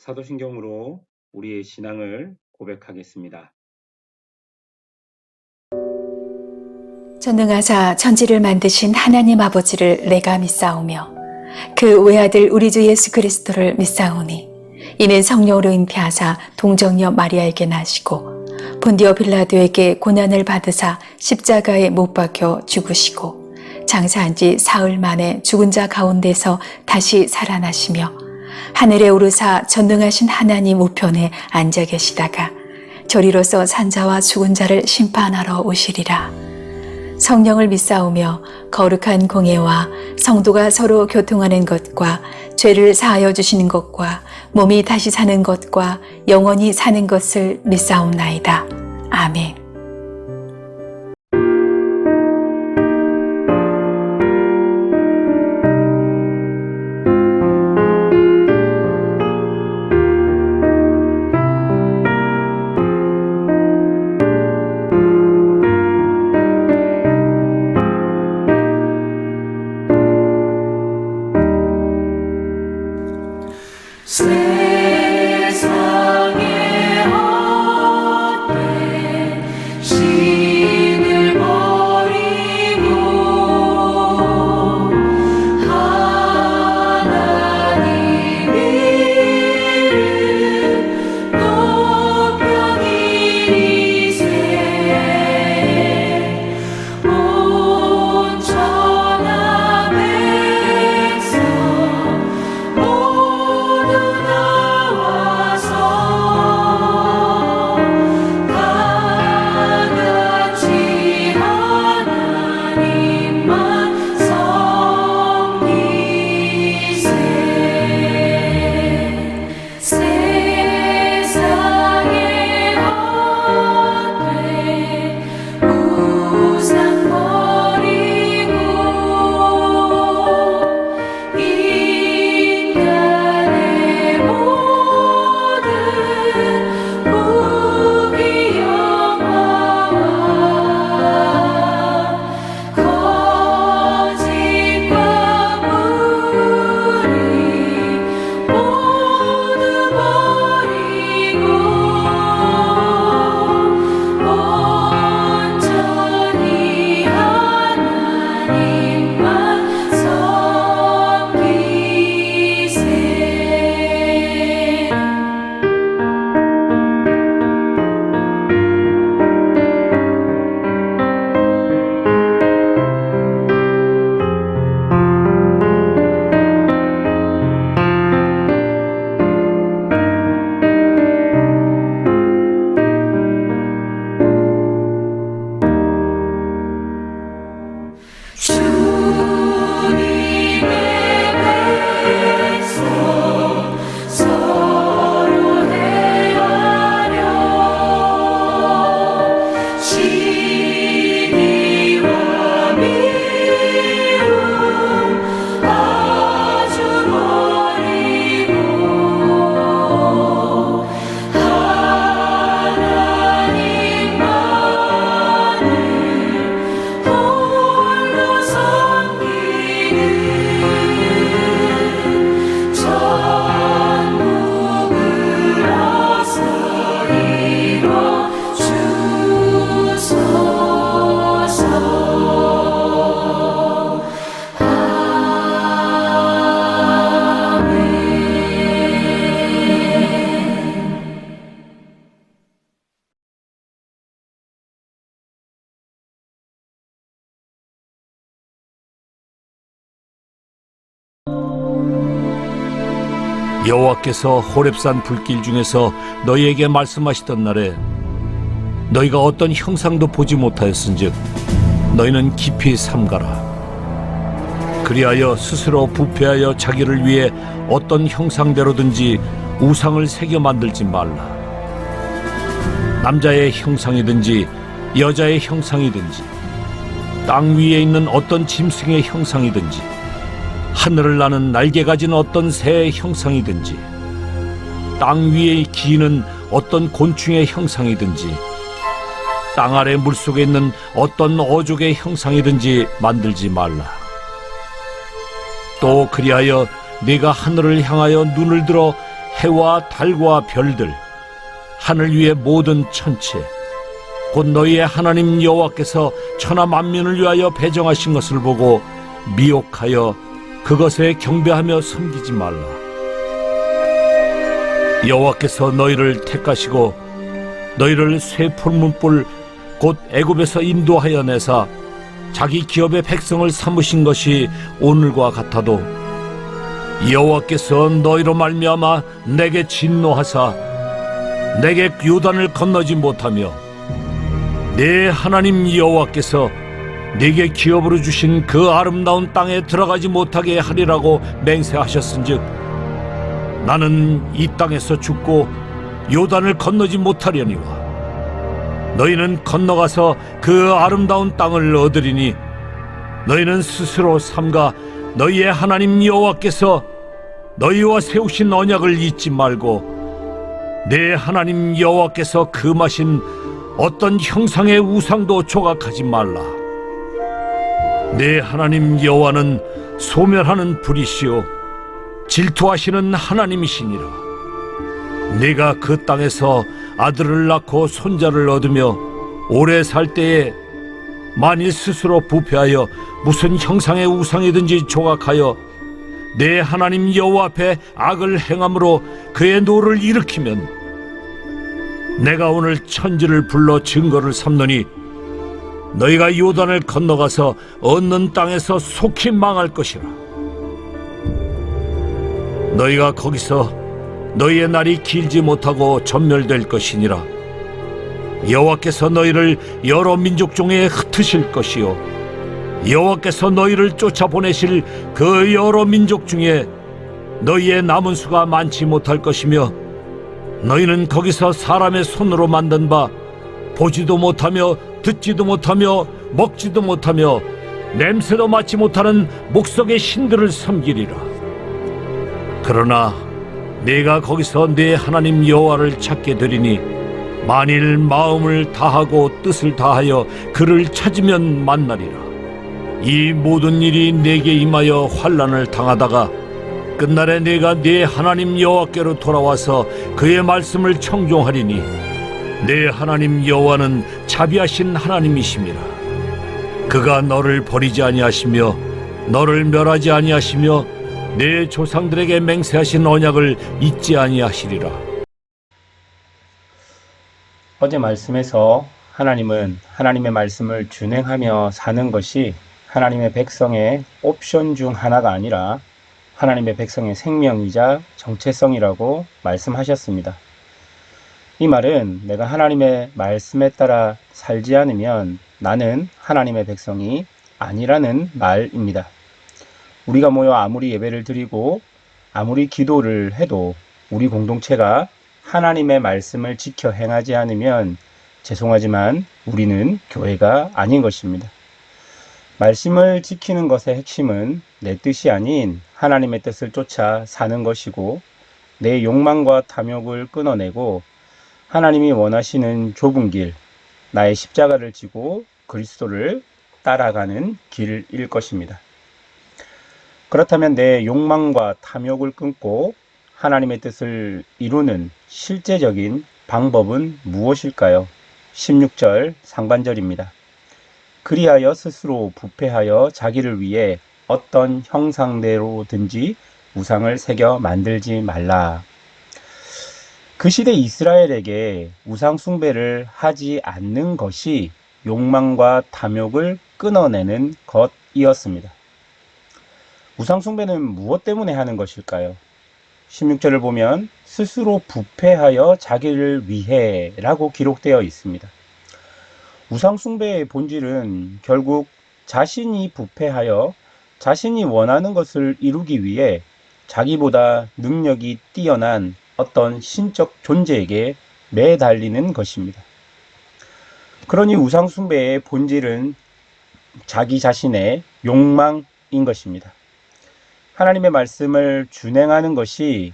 사도신경으로 우리의 신앙을 고백하겠습니다. 전능하사 천지를 만드신 하나님 아버지를 내가 믿사오며 그 외아들 우리 주 예수 그리스도를 믿사오니 이는 성령으로 잉태하사 동정녀 마리아에게 나시고 본디오 빌라도에게 고난을 받으사 십자가에 못 박혀 죽으시고 장사한 지 사흘 만에 죽은 자 가운데서 다시 살아나시며 하늘에 오르사 전능하신 하나님 우편에 앉아 계시다가 저리로서 산자와 죽은 자를 심판하러 오시리라. 성령을 믿사오며 거룩한 공예와 성도가 서로 교통하는 것과 죄를 사하여 주시는 것과 몸이 다시 사는 것과 영원히 사는 것을 믿사옵나이다. 아멘. 세상의 헛된 신을 버리고 하나님 이름 높여 기리세 온 천하 백성 모두 나와서 다 같이 하나님만 섬기세. 세상의 헛된 우상 버리고 인간의 모든 무기영화와 거짓과 불의 모두 버리고 온전히 하나님만 섬기세. 주님의 백성 서로 대하여 시기와 미움 아주 버리고 하나님만을 홀로 섬기는 천국을 어서 이뤄 주소서. 아멘. 여호와께서 호렙산 불길 중에서 너희에게 말씀하시던 날에 너희가 어떤 형상도 보지 못하였은즉 너희는 깊이 삼가라. 그리하여 스스로 부패하여 자기를 위해 어떤 형상대로든지 우상을 새겨 만들지 말라. 남자의 형상이든지 여자의 형상이든지 땅 위에 있는 어떤 짐승의 형상이든지 하늘을 나는 날개 가진 어떤 새의 형상이든지 땅 위에 기는 어떤 곤충의 형상이든지 땅 아래 물속에 있는 어떤 어족의 형상이든지 만들지 말라. 또 그리하여 네가 하늘을 향하여 눈을 들어 해와 달과 별들, 하늘 위의 모든 천체, 곧 너희의 하나님 여호와께서 천하 만민을 위하여 배정하신 것을 보고 미혹하여 그것에 경배하며 섬기지 말라. 여호와께서 너희를 택하시고 너희를 쇠 풀문불 곧 애굽에서 인도하여 내사 자기 기업의 백성을 삼으신 것이 오늘과 같아도 여호와께서 너희로 말미암아 내게 진노하사 내게 요단을 건너지 못하며 내 하나님 여호와께서 네게 기업으로 주신 그 아름다운 땅에 들어가지 못하게 하리라고 맹세하셨은즉 나는 이 땅에서 죽고 요단을 건너지 못하려니와 너희는 건너가서 그 아름다운 땅을 얻으리니 너희는 스스로 삼가 너희의 하나님 여호와께서 너희와 세우신 언약을 잊지 말고 내 하나님 여호와께서 금하신 어떤 형상의 우상도 조각하지 말라. 내 하나님 여호와는 소멸하는 불이시요 질투하시는 하나님이시니라. 네가 그 땅에서 아들을 낳고 손자를 얻으며 오래 살 때에 만일 스스로 부패하여 무슨 형상의 우상이든지 조각하여 내 하나님 여호와 앞에 악을 행함으로 그의 노를 일으키면 내가 오늘 천지를 불러 증거를 삼노니 너희가 요단을 건너가서 얻는 땅에서 속히 망할 것이라. 너희가 거기서 너희의 날이 길지 못하고 전멸될 것이니라. 여호와께서 너희를 여러 민족 중에 흩으실 것이요 여호와께서 너희를 쫓아보내실 그 여러 민족 중에 너희의 남은 수가 많지 못할 것이며 너희는 거기서 사람의 손으로 만든 바 보지도 못하며 듣지도 못하며 먹지도 못하며 냄새도 맡지 못하는 목석의 신들을 섬기리라. 그러나 내가 거기서 내 하나님 여호와를 찾게 되리니 만일 마음을 다하고 뜻을 다하여 그를 찾으면 만나리라. 이 모든 일이 내게 임하여 환난을 당하다가 끝날에 내가 네 하나님 여호와께로 돌아와서 그의 말씀을 청종하리니 내 하나님 여호와는 자비하신 하나님이심이라. 그가 너를 버리지 아니하시며 너를 멸하지 아니하시며 내 조상들에게 맹세하신 언약을 잊지 아니하시리라. 어제 말씀에서 하나님은 하나님의 말씀을 준행하며 사는 것이 하나님의 백성의 옵션 중 하나가 아니라 하나님의 백성의 생명이자 정체성이라고 말씀하셨습니다. 이 말은 내가 하나님의 말씀에 따라 살지 않으면 나는 하나님의 백성이 아니라는 말입니다. 우리가 모여 아무리 예배를 드리고 아무리 기도를 해도 우리 공동체가 하나님의 말씀을 지켜 행하지 않으면 죄송하지만 우리는 교회가 아닌 것입니다. 말씀을 지키는 것의 핵심은 내 뜻이 아닌 하나님의 뜻을 쫓아 사는 것이고 내 욕망과 탐욕을 끊어내고 하나님이 원하시는 좁은 길, 나의 십자가를 지고 그리스도를 따라가는 길일 것입니다. 그렇다면 내 욕망과 탐욕을 끊고 하나님의 뜻을 이루는 실제적인 방법은 무엇일까요? 16절 상반절입니다. 그리하여 스스로 부패하여 자기를 위해 어떤 형상대로든지 우상을 새겨 만들지 말라. 그 시대 이스라엘에게 우상 숭배를 하지 않는 것이 욕망과 탐욕을 끊어내는 것이었습니다. 우상 숭배는 무엇 때문에 하는 것일까요? 16절을 보면 스스로 부패하여 자기를 위해 라고 기록되어 있습니다. 우상 숭배의 본질은 결국 자신이 부패하여 자신이 원하는 것을 이루기 위해 자기보다 능력이 뛰어난 어떤 신적 존재에게 매달리는 것입니다. 그러니 우상 숭배의 본질은 자기 자신의 욕망인 것입니다. 하나님의 말씀을 준행하는 것이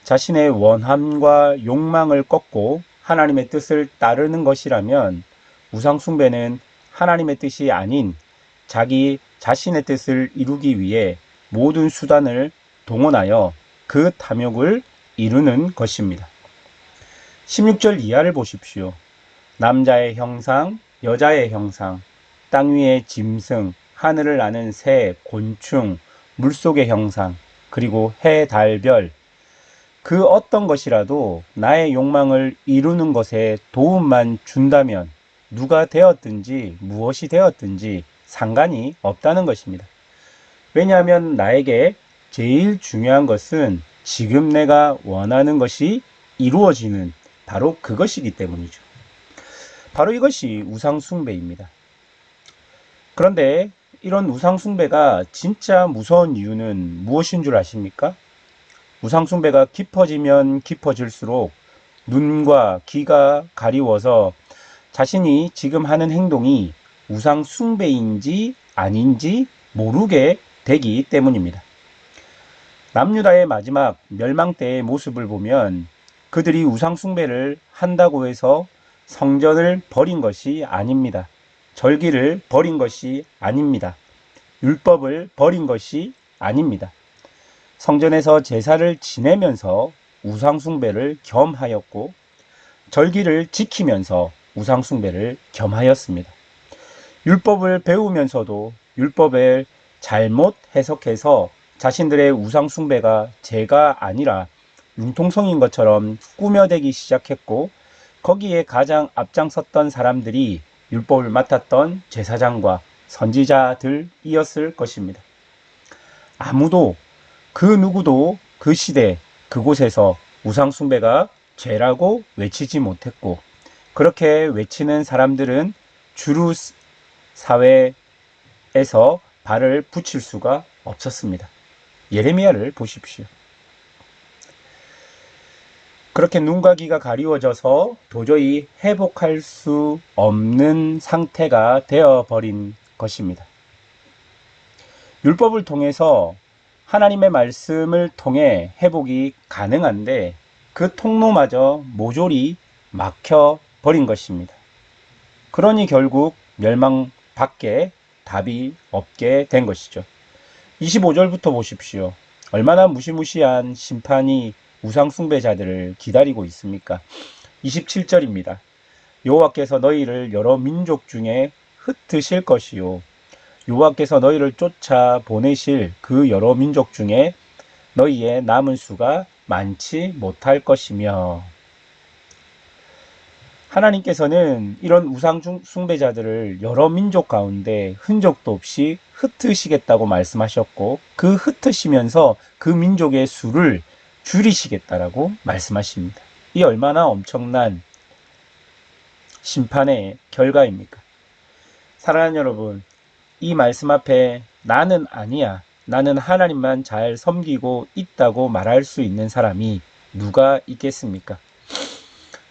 자신의 원함과 욕망을 꺾고 하나님의 뜻을 따르는 것이라면 우상 숭배는 하나님의 뜻이 아닌 자기 자신의 뜻을 이루기 위해 모든 수단을 동원하여 그 탐욕을 이루는 것입니다. 16절 이하를 보십시오. 남자의 형상, 여자의 형상, 땅 위의 짐승, 하늘을 나는 새, 곤충, 물속의 형상, 그리고 해, 달, 별, 그 어떤 것이라도 나의 욕망을 이루는 것에 도움만 준다면 누가 되었든지 무엇이 되었든지 상관이 없다는 것입니다. 왜냐하면 나에게 제일 중요한 것은 지금 내가 원하는 것이 이루어지는 바로 그것이기 때문이죠. 바로 이것이 우상숭배입니다. 그런데 이런 우상숭배가 진짜 무서운 이유는 무엇인 줄 아십니까? 우상숭배가 깊어지면 깊어질수록 눈과 귀가 가리워서 자신이 지금 하는 행동이 우상숭배인지 아닌지 모르게 되기 때문입니다. 남유다의 마지막 멸망 때의 모습을 보면 그들이 우상숭배를 한다고 해서 성전을 버린 것이 아닙니다. 절기를 버린 것이 아닙니다. 율법을 버린 것이 아닙니다. 성전에서 제사를 지내면서 우상숭배를 겸하였고 절기를 지키면서 우상숭배를 겸하였습니다. 율법을 배우면서도 율법을 잘못 해석해서 자신들의 우상숭배가 죄가 아니라 융통성인 것처럼 꾸며대기 시작했고 거기에 가장 앞장섰던 사람들이 율법을 맡았던 제사장과 선지자들이었을 것입니다. 아무도 그 누구도 그 시대 그곳에서 우상숭배가 죄라고 외치지 못했고 그렇게 외치는 사람들은 주류 사회에서 발을 붙일 수가 없었습니다. 예레미야를 보십시오. 그렇게 눈과 귀가 가리워져서 도저히 회복할 수 없는 상태가 되어버린 것입니다. 율법을 통해서 하나님의 말씀을 통해 회복이 가능한데 그 통로마저 모조리 막혀버린 것입니다. 그러니 결국 멸망밖에 답이 없게 된 것이죠. 25절부터 보십시오. 얼마나 무시무시한 심판이 우상숭배자들을 기다리고 있습니까? 27절입니다. 여호와께서 너희를 여러 민족 중에 흩으실 것이요 여호와께서 너희를 쫓아 보내실 그 여러 민족 중에 너희의 남은 수가 많지 못할 것이며 하나님께서는 이런 우상숭배자들을 여러 민족 가운데 흔적도 없이 흩으시겠다고 말씀하셨고 그 흩으시면서 그 민족의 수를 줄이시겠다라고 말씀하십니다. 이 얼마나 엄청난 심판의 결과입니까? 사랑하는 여러분, 이 말씀 앞에 나는 아니야, 나는 하나님만 잘 섬기고 있다고 말할 수 있는 사람이 누가 있겠습니까?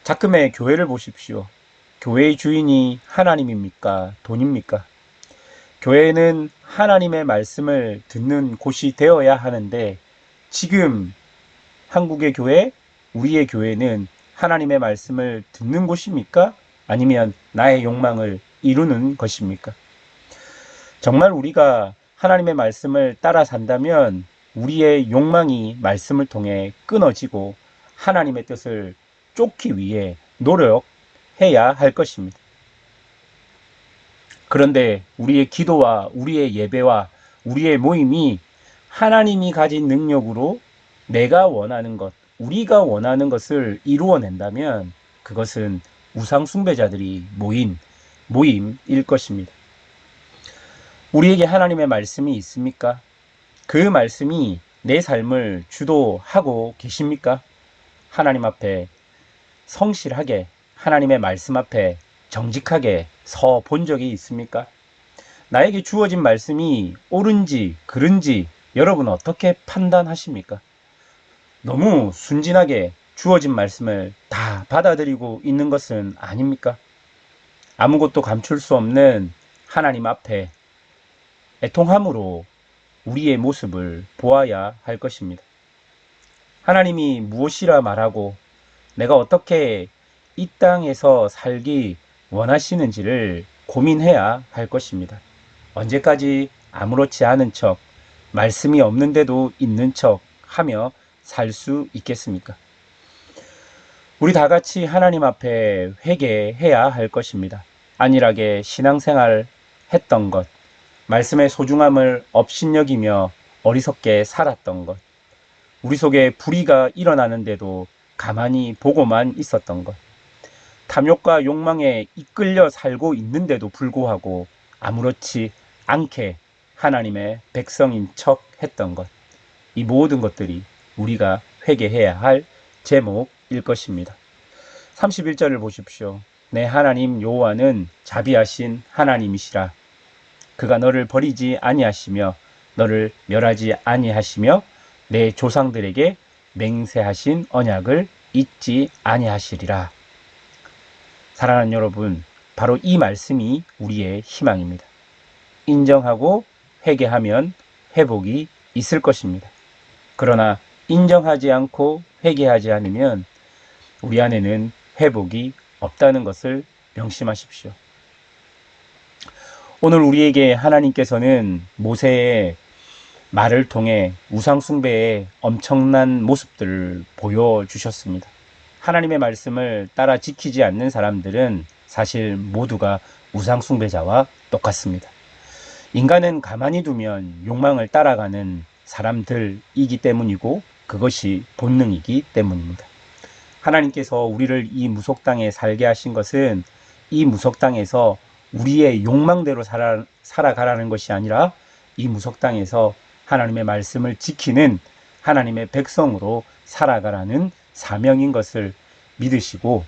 자금의 교회를 보십시오. 교회의 주인이 하나님입니까? 돈입니까? 교회는 하나님의 말씀을 듣는 곳이 되어야 하는데 지금 한국의 교회, 우리의 교회는 하나님의 말씀을 듣는 곳입니까? 아니면 나의 욕망을 이루는 것입니까? 정말 우리가 하나님의 말씀을 따라 산다면 우리의 욕망이 말씀을 통해 끊어지고 하나님의 뜻을 쫓기 위해 노력해야 할 것입니다. 그런데 우리의 기도와 우리의 예배와 우리의 모임이 하나님이 가진 능력으로 내가 원하는 것, 우리가 원하는 것을 이루어낸다면 그것은 우상숭배자들이 모인 모임일 것입니다. 우리에게 하나님의 말씀이 있습니까? 그 말씀이 내 삶을 주도하고 계십니까? 하나님 앞에 성실하게 하나님의 말씀 앞에 정직하게 서 본 적이 있습니까? 나에게 주어진 말씀이 옳은지 그른지 여러분 어떻게 판단하십니까? 너무 순진하게 주어진 말씀을 다 받아들이고 있는 것은 아닙니까? 아무것도 감출 수 없는 하나님 앞에 애통함으로 우리의 모습을 보아야 할 것입니다. 하나님이 무엇이라 말하고 내가 어떻게 이 땅에서 살기 원하시는지를 고민해야 할 것입니다. 언제까지 아무렇지 않은 척, 말씀이 없는데도 있는 척 하며 살 수 있겠습니까? 우리 다 같이 하나님 앞에 회개해야 할 것입니다. 안일하게 신앙생활 했던 것, 말씀의 소중함을 업신여기며 어리석게 살았던 것, 우리 속에 불의가 일어나는데도 가만히 보고만 있었던 것, 탐욕과 욕망에 이끌려 살고 있는데도 불구하고 아무렇지 않게 하나님의 백성인 척 했던 것, 이 모든 것들이 우리가 회개해야 할 제목일 것입니다. 31절을 보십시오. 내 하나님 여호와는 자비하신 하나님이시라. 그가 너를 버리지 아니하시며 너를 멸하지 아니하시며 내 조상들에게 맹세하신 언약을 잊지 아니하시리라. 사랑하는 여러분, 바로 이 말씀이 우리의 희망입니다. 인정하고 회개하면 회복이 있을 것입니다. 그러나 인정하지 않고 회개하지 않으면 우리 안에는 회복이 없다는 것을 명심하십시오. 오늘 우리에게 하나님께서는 모세의 말을 통해 우상숭배의 엄청난 모습들을 보여주셨습니다. 하나님의 말씀을 따라 지키지 않는 사람들은 사실 모두가 우상숭배자와 똑같습니다. 인간은 가만히 두면 욕망을 따라가는 사람들이기 때문이고 그것이 본능이기 때문입니다. 하나님께서 우리를 이 무속 땅에 살게 하신 것은 이 무속 땅에서 우리의 욕망대로 살아가라는 것이 아니라 이 무속 땅에서 하나님의 말씀을 지키는 하나님의 백성으로 살아가라는 사명인 것을 믿으시고,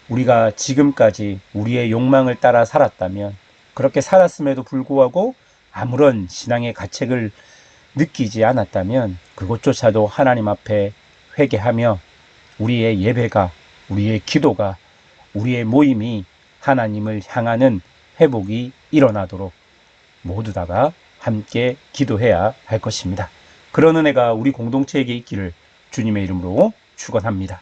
우리가 지금까지 우리의 욕망을 따라 살았다면, 그렇게 살았음에도 불구하고 아무런 신앙의 가책을 느끼지 않았다면 그것조차도 하나님 앞에 회개하며 우리의 예배가, 우리의 기도가, 우리의 모임이 하나님을 향하는 회복이 일어나도록 모두 다가 함께 기도해야 할 것입니다. 그런 은혜가 우리 공동체에게 있기를 주님의 이름으로 축원합니다.